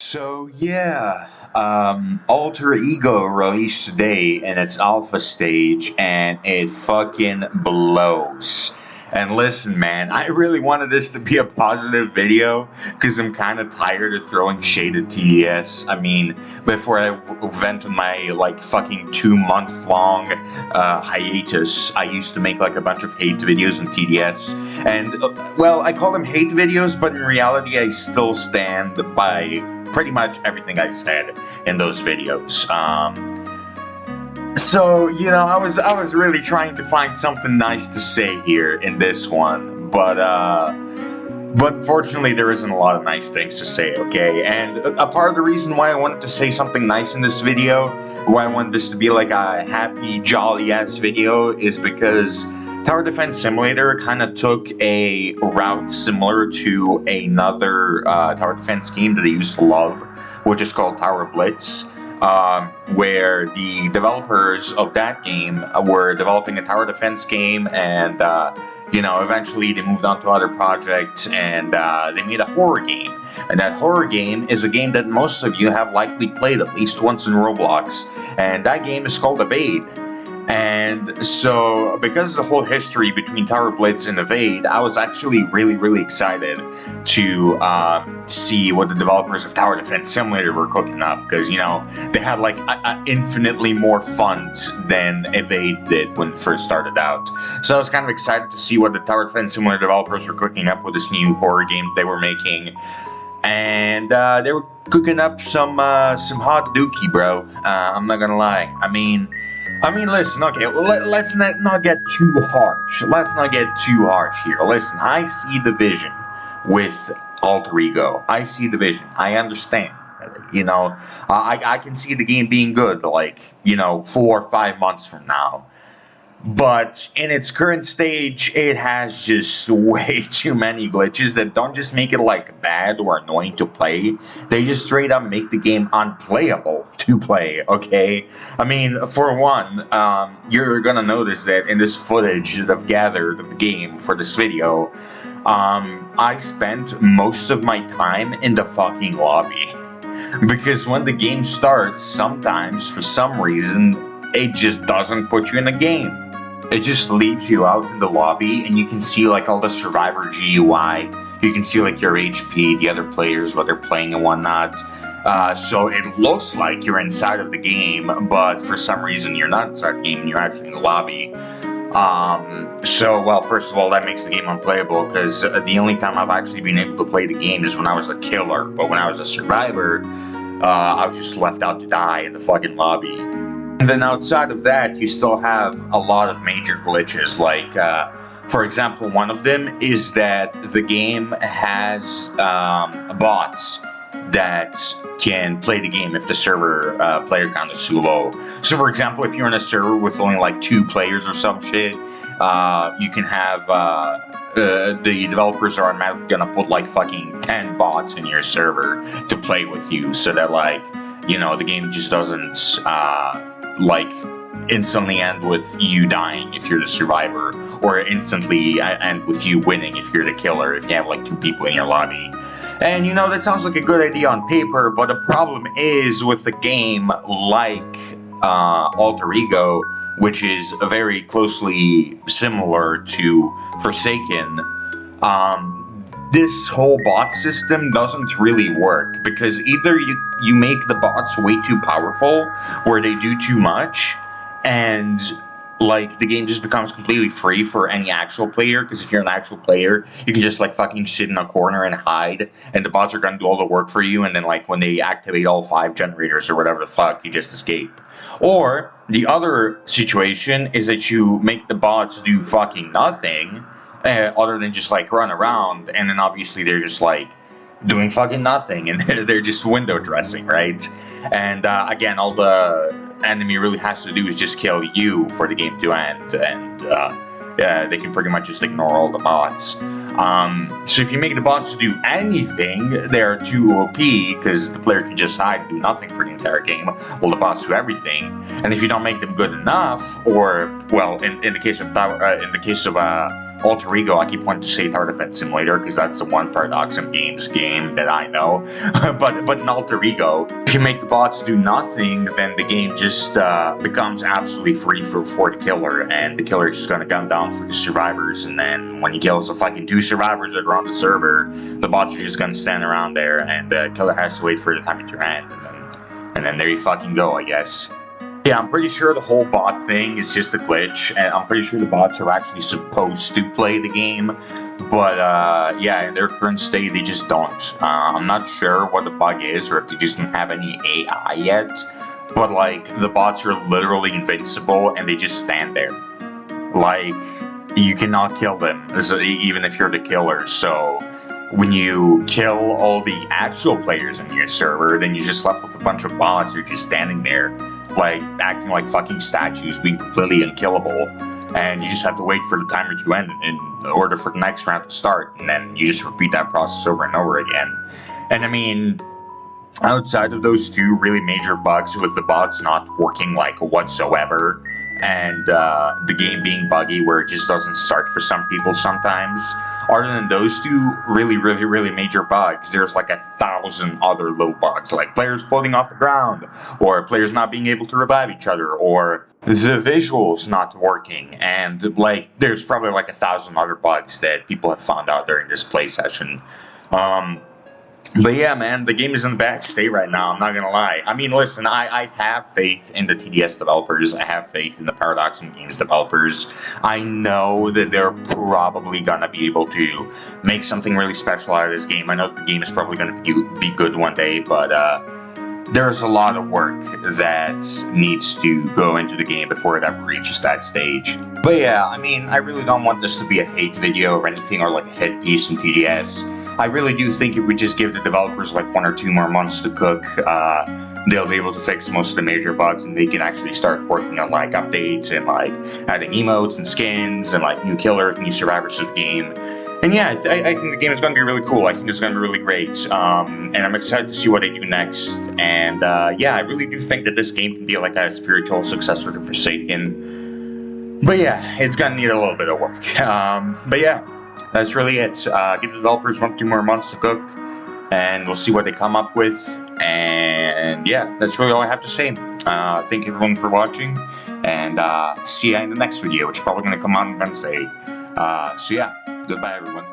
So yeah, Alter Ego released today in its alpha stage, and it fucking blows. And listen, man, I really wanted this to be a positive video because I'm kind of tired of throwing shade at TDS. I mean, before I went on my like fucking 2 month long hiatus, I used to make like a bunch of hate videos on TDS, and well, I call them hate videos, but in reality, I still stand by pretty much everything I said in those videos. So I was really trying to find something nice to say here in this one, but fortunately there isn't a lot of nice things to say. Okay, and a part of the reason why I wanted to say something nice in this video, why I wanted this to be like a happy, jolly ass video, is because Tower Defense Simulator kind of took a route similar to another Tower Defense game that I used to love, which is called Tower Blitz, where the developers of that game were developing a Tower Defense game, and eventually they moved on to other projects, and they made a horror game. And that horror game is a game that most of you have likely played at least once in Roblox, and that game is called Evade. And so, because of the whole history between Tower Blitz and Evade, I was actually really, really excited to see what the developers of Tower Defense Simulator were cooking up, because, they had like infinitely more funds than Evade did when it first started out. So I was kind of excited to see what the Tower Defense Simulator developers were cooking up with this new horror game they were making. And they were cooking up some hot dookie, bro. I'm not gonna lie. I mean, listen, okay, let's not get too harsh. Let's not get too harsh here. Listen, I see the vision with Alter Ego. I see the vision. I understand. I can see the game being good, like, 4 or 5 months from now. But in its current stage, it has just way too many glitches that don't just make it like bad or annoying to play. They just straight up make the game unplayable to play, okay? I mean, for one, you're gonna notice that in this footage that I've gathered of the game for this video, I spent most of my time in the fucking lobby. Because when the game starts, sometimes, for some reason, it just doesn't put you in the game. It just leaves you out in the lobby, and you can see like all the survivor GUI. You can see like your HP, the other players, what they're playing and whatnot. So it looks like you're inside of the game, but for some reason you're not inside the game, you're actually in the lobby. Well, first of all, that makes the game unplayable, because the only time I've actually been able to play the game is when I was a killer. But when I was a survivor, I was just left out to die in the fucking lobby. And then outside of that, you still have a lot of major glitches, like, for example, one of them is that the game has bots that can play the game if the server player count is too low. So, for example, if you're in a server with only like 2 players or some shit, you can have the developers are automatically gonna put like fucking 10 bots in your server to play with you, so that like, the game just doesn't like instantly end with you dying if you're the survivor, or instantly end with you winning if you're the killer, if you have like 2 people in your lobby. And that sounds like a good idea on paper, but the problem is with the game like Alter Ego, which is very closely similar to Forsaken, this whole bot system doesn't really work, because either you make the bots way too powerful, where they do too much, and like the game just becomes completely free for any actual player, because if you're an actual player, you can just like fucking sit in a corner and hide, and the bots are gonna do all the work for you, and then like when they activate all 5 generators or whatever the fuck, you just escape. Or the other situation is that you make the bots do fucking nothing, other than just like run around, and then obviously they're just like doing fucking nothing, and they're just window dressing, right? And again, all the enemy really has to do is just kill you for the game to end, and they can pretty much just ignore all the bots. So if you make the bots do anything, they're too OP, because the player can just hide and do nothing for the entire game, while the bots do everything. And if you don't make them good enough, or well, in the case of Alter Ego, I keep wanting to say Tower Defense Simulator because that's the one Paradoxum Games game that I know. but in Alter Ego, if you make the bots do nothing, then the game just becomes absolutely free for the killer, and the killer is just gonna gun down for the survivors. And then when he kills the fucking 2 survivors that are on the server, the bots are just gonna stand around there, and the killer has to wait for the time to end. And then there you fucking go, I guess. Yeah, I'm pretty sure the whole bot thing is just a glitch, and I'm pretty sure the bots are actually supposed to play the game, but yeah, in their current state, they just don't. I'm not sure what the bug is, or if they just don't have any AI yet, but like, the bots are literally invincible, and they just stand there. Like, you cannot kill them, even if you're the killer, so when you kill all the actual players in your server, then you're just left with a bunch of bots who are just standing there, like, acting like fucking statues, being completely unkillable, and you just have to wait for the timer to end in order for the next round to start, and then you just repeat that process over and over again. And I mean, outside of those 2 really major bugs with the bots not working, like, whatsoever, and the game being buggy where it just doesn't start for some people sometimes, other than those 2 really major bugs, there's like 1,000 other little bugs, like players floating off the ground, or players not being able to revive each other, or the visuals not working, and like there's probably like 1,000 other bugs that people have found out during this play session. But yeah, man, the game is in a bad state right now, I'm not gonna lie. I mean, listen, I have faith in the TDS developers, I have faith in the Paradoxum Games developers. I know that they're probably gonna be able to make something really special out of this game. I know the game is probably gonna be good one day, but there's a lot of work that needs to go into the game before it ever reaches that stage. But yeah, I mean, I really don't want this to be a hate video or anything, or like a hit piece from TDS. I really do think if we just give the developers like 1 or 2 more months to cook, they'll be able to fix most of the major bugs, and they can actually start working on like updates and like adding emotes and skins and like new killers, new survivors to the game. And yeah, I think the game is going to be really cool. I think it's going to be really great, and I'm excited to see what they do next. And yeah, I really do think that this game can be like a spiritual successor to Forsaken. But yeah, it's going to need a little bit of work. But yeah, that's really it. Give the developers 1 or 2 more months to cook, and we'll see what they come up with. And yeah, that's really all I have to say. Thank everyone for watching, and see you in the next video, which is probably going to come on Wednesday. So yeah, goodbye everyone.